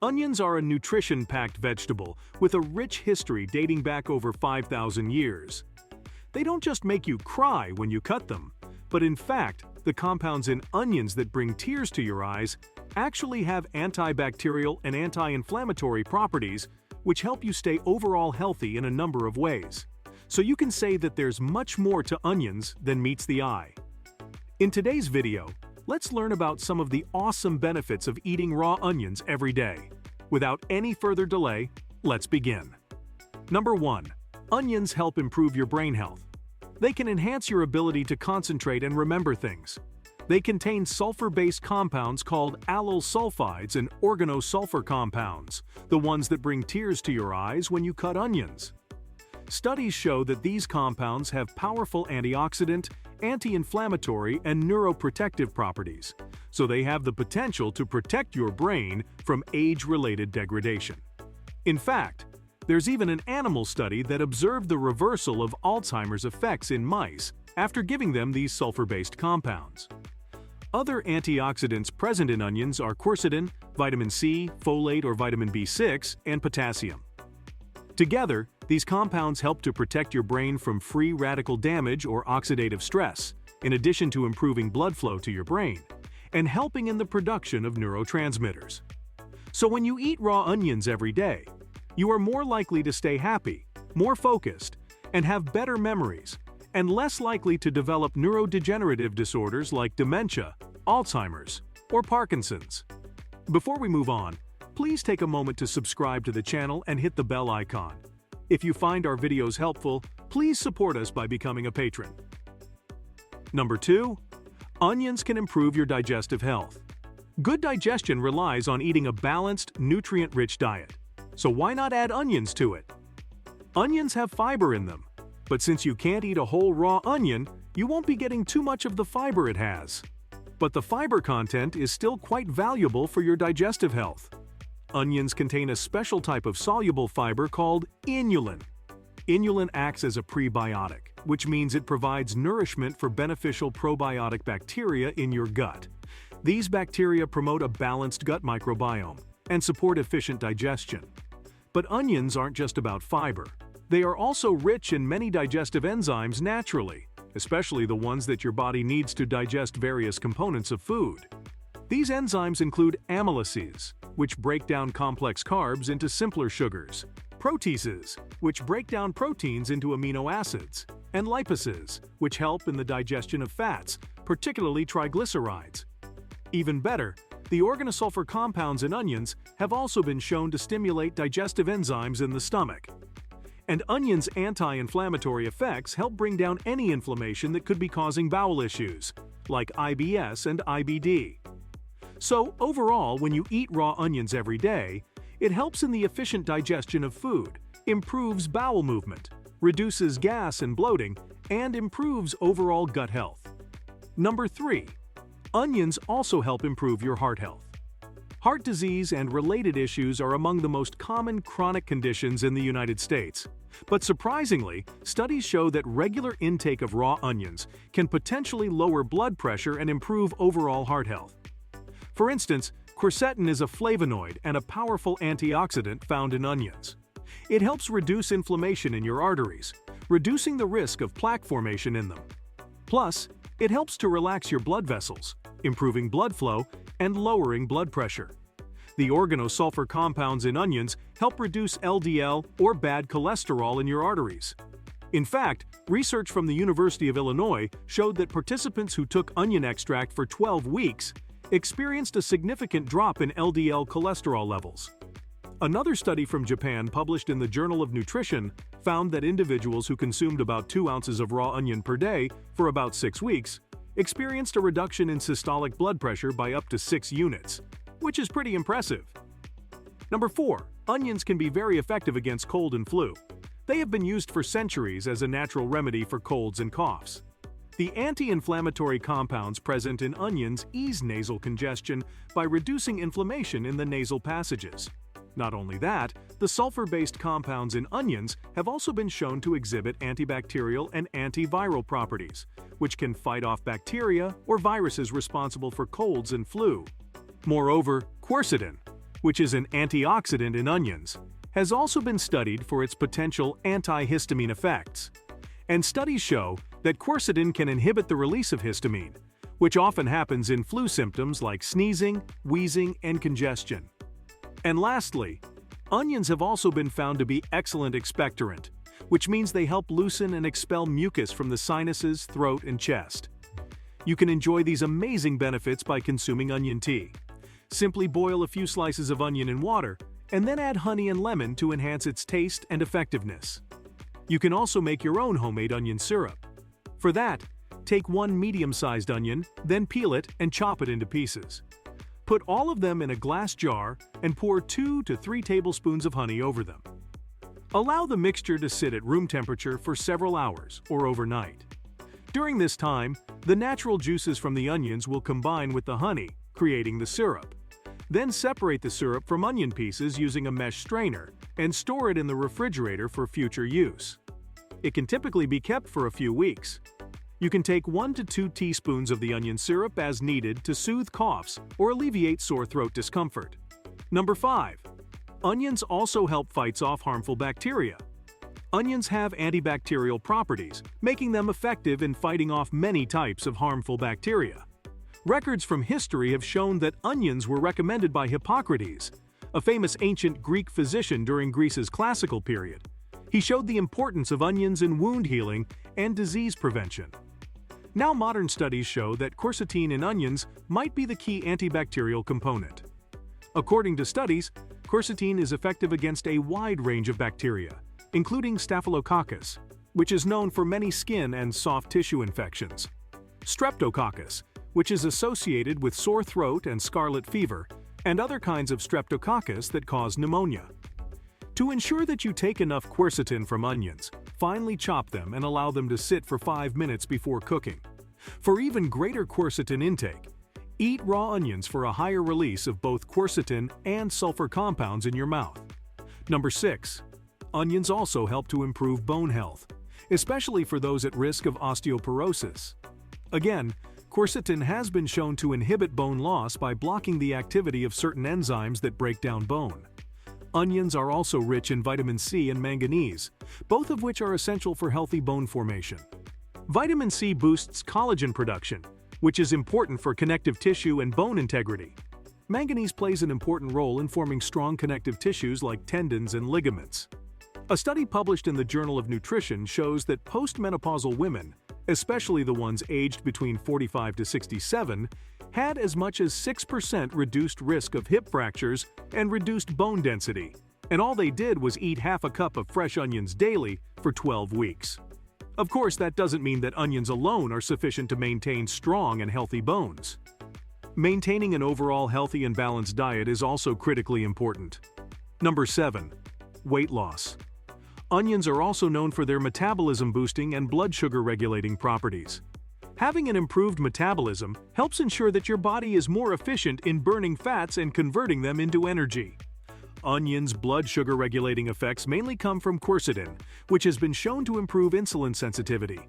Onions are a nutrition-packed vegetable with a rich history dating back over 5,000 years. They don't just make you cry when you cut them, but in fact, the compounds in onions that bring tears to your eyes actually have antibacterial and anti-inflammatory properties, which help you stay overall healthy in a number of ways. So you can say that there's much more to onions than meets the eye. In today's video, let's learn about some of the awesome benefits of eating raw onions every day. Without any further delay, let's begin. Number 1. Onions help improve your brain health. They can enhance your ability to concentrate and remember things. They contain sulfur-based compounds called allyl sulfides and organosulfur compounds, the ones that bring tears to your eyes when you cut onions. Studies show that these compounds have powerful antioxidant, anti-inflammatory, and neuroprotective properties, so they have the potential to protect your brain from age-related degradation. In fact, there's even an animal study that observed the reversal of Alzheimer's effects in mice after giving them these sulfur-based compounds. Other antioxidants present in onions are quercetin, vitamin C, folate or vitamin B6, and potassium. Together, these compounds help to protect your brain from free radical damage or oxidative stress, in addition to improving blood flow to your brain and helping in the production of neurotransmitters. So when you eat raw onions every day, you are more likely to stay happy, more focused, and have better memories, and less likely to develop neurodegenerative disorders like dementia, Alzheimer's, or Parkinson's. Before we move on, please take a moment to subscribe to the channel and hit the bell icon. If you find our videos helpful, please support us by becoming a patron. Number 2. Onions can improve your digestive health. Good digestion relies on eating a balanced, nutrient-rich diet. So why not add onions to it? Onions have fiber in them, but since you can't eat a whole raw onion, you won't be getting too much of the fiber it has. But the fiber content is still quite valuable for your digestive health. Onions contain a special type of soluble fiber called inulin. Inulin acts as a prebiotic, which means it provides nourishment for beneficial probiotic bacteria in your gut. These bacteria promote a balanced gut microbiome and support efficient digestion. But onions aren't just about fiber. They are also rich in many digestive enzymes naturally, especially the ones that your body needs to digest various components of food. These enzymes include amylases, which break down complex carbs into simpler sugars, proteases, which break down proteins into amino acids, and lipases, which help in the digestion of fats, particularly triglycerides. Even better, the organosulfur compounds in onions have also been shown to stimulate digestive enzymes in the stomach. And onions' anti-inflammatory effects help bring down any inflammation that could be causing bowel issues, like IBS and IBD. So overall, when you eat raw onions every day, it helps in the efficient digestion of food, improves bowel movement, reduces gas and bloating, and improves overall gut health. Number 3. Onions also help improve your heart health. Heart disease and related issues are among the most common chronic conditions in the United States. But surprisingly, studies show that regular intake of raw onions can potentially lower blood pressure and improve overall heart health. For instance, quercetin is a flavonoid and a powerful antioxidant found in onions. It helps reduce inflammation in your arteries, reducing the risk of plaque formation in them. Plus, it helps to relax your blood vessels, improving blood flow and lowering blood pressure. The organosulfur compounds in onions help reduce LDL or bad cholesterol in your arteries. In fact, research from the University of Illinois showed that participants who took onion extract for 12 weeks experienced a significant drop in LDL cholesterol levels. Another study from Japan published in the Journal of Nutrition found that individuals who consumed about 2 ounces of raw onion per day for about 6 weeks experienced a reduction in systolic blood pressure by up to 6 units, which is pretty impressive. Number 4. Onions can be very effective against cold and flu. They have been used for centuries as a natural remedy for colds and coughs. The anti-inflammatory compounds present in onions ease nasal congestion by reducing inflammation in the nasal passages. Not only that, the sulfur-based compounds in onions have also been shown to exhibit antibacterial and antiviral properties, which can fight off bacteria or viruses responsible for colds and flu. Moreover, quercetin, which is an antioxidant in onions, has also been studied for its potential antihistamine effects. And studies show that quercetin can inhibit the release of histamine, which often happens in flu symptoms like sneezing, wheezing, and congestion. And lastly, onions have also been found to be excellent expectorant, which means they help loosen and expel mucus from the sinuses, throat, and chest. You can enjoy these amazing benefits by consuming onion tea. Simply boil a few slices of onion in water, and then add honey and lemon to enhance its taste and effectiveness. You can also make your own homemade onion syrup. For that, take one medium-sized onion, then peel it and chop it into pieces. Put all of them in a glass jar and pour 2 to 3 tablespoons of honey over them. Allow the mixture to sit at room temperature for several hours or overnight. During this time, the natural juices from the onions will combine with the honey, creating the syrup. Then separate the syrup from onion pieces using a mesh strainer and store it in the refrigerator for future use. It can typically be kept for a few weeks. You can take 1 to 2 teaspoons of the onion syrup as needed to soothe coughs or alleviate sore throat discomfort. Number 5. Onions also help fight off harmful bacteria. Onions have antibacterial properties, making them effective in fighting off many types of harmful bacteria. Records from history have shown that onions were recommended by Hippocrates, a famous ancient Greek physician during Greece's classical period. He showed the importance of onions in wound healing and disease prevention. Now modern studies show that quercetin in onions might be the key antibacterial component. According to studies, quercetin is effective against a wide range of bacteria, including Staphylococcus, which is known for many skin and soft tissue infections, Streptococcus, which is associated with sore throat and scarlet fever, and other kinds of Streptococcus that cause pneumonia. To ensure that you take enough quercetin from onions, finely chop them and allow them to sit for 5 minutes before cooking. For even greater quercetin intake, eat raw onions for a higher release of both quercetin and sulfur compounds in your mouth. Number 6. Onions also help to improve bone health, especially for those at risk of osteoporosis. Again, quercetin has been shown to inhibit bone loss by blocking the activity of certain enzymes that break down bone. Onions are also rich in vitamin C and manganese, both of which are essential for healthy bone formation. Vitamin C boosts collagen production, which is important for connective tissue and bone integrity. Manganese plays an important role in forming strong connective tissues like tendons and ligaments. A study published in the Journal of Nutrition shows that postmenopausal women, especially the ones aged between 45 to 67, had as much as 6% reduced risk of hip fractures and reduced bone density, and all they did was eat half a cup of fresh onions daily for 12 weeks. Of course, that doesn't mean that onions alone are sufficient to maintain strong and healthy bones. Maintaining an overall healthy and balanced diet is also critically important. Number 7. Weight loss. Onions are also known for their metabolism-boosting and blood sugar-regulating properties. Having an improved metabolism helps ensure that your body is more efficient in burning fats and converting them into energy. Onions' blood sugar-regulating effects mainly come from quercetin, which has been shown to improve insulin sensitivity.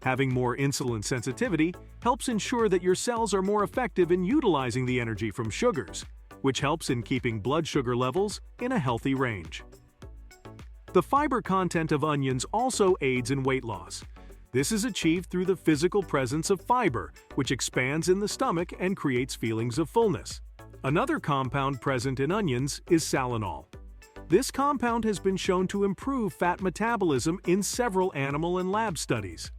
Having more insulin sensitivity helps ensure that your cells are more effective in utilizing the energy from sugars, which helps in keeping blood sugar levels in a healthy range. The fiber content of onions also aids in weight loss. This is achieved through the physical presence of fiber, which expands in the stomach and creates feelings of fullness. Another compound present in onions is salinol. This compound has been shown to improve fat metabolism in several animal and lab studies.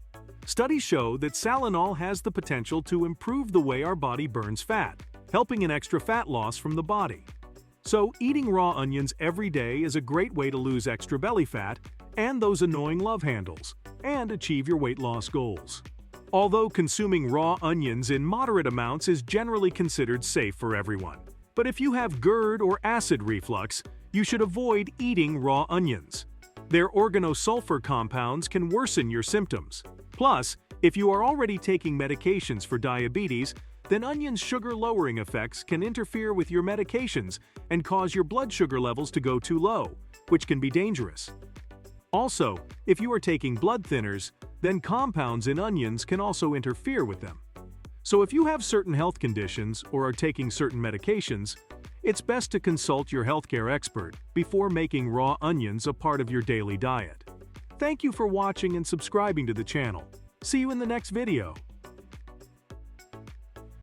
Studies show that salinol has the potential to improve the way our body burns fat, helping in extra fat loss from the body. So, eating raw onions every day is a great way to lose extra belly fat and those annoying love handles, and achieve your weight loss goals. Although consuming raw onions in moderate amounts is generally considered safe for everyone. But if you have GERD or acid reflux, you should avoid eating raw onions. Their organosulfur compounds can worsen your symptoms. Plus, if you are already taking medications for diabetes, then onions' sugar-lowering effects can interfere with your medications and cause your blood sugar levels to go too low, which can be dangerous. Also, if you are taking blood thinners, then compounds in onions can also interfere with them. So if you have certain health conditions or are taking certain medications, It's best to consult your healthcare expert before making raw onions a part of your daily diet. Thank you for watching and subscribing to the channel. See you in the next video.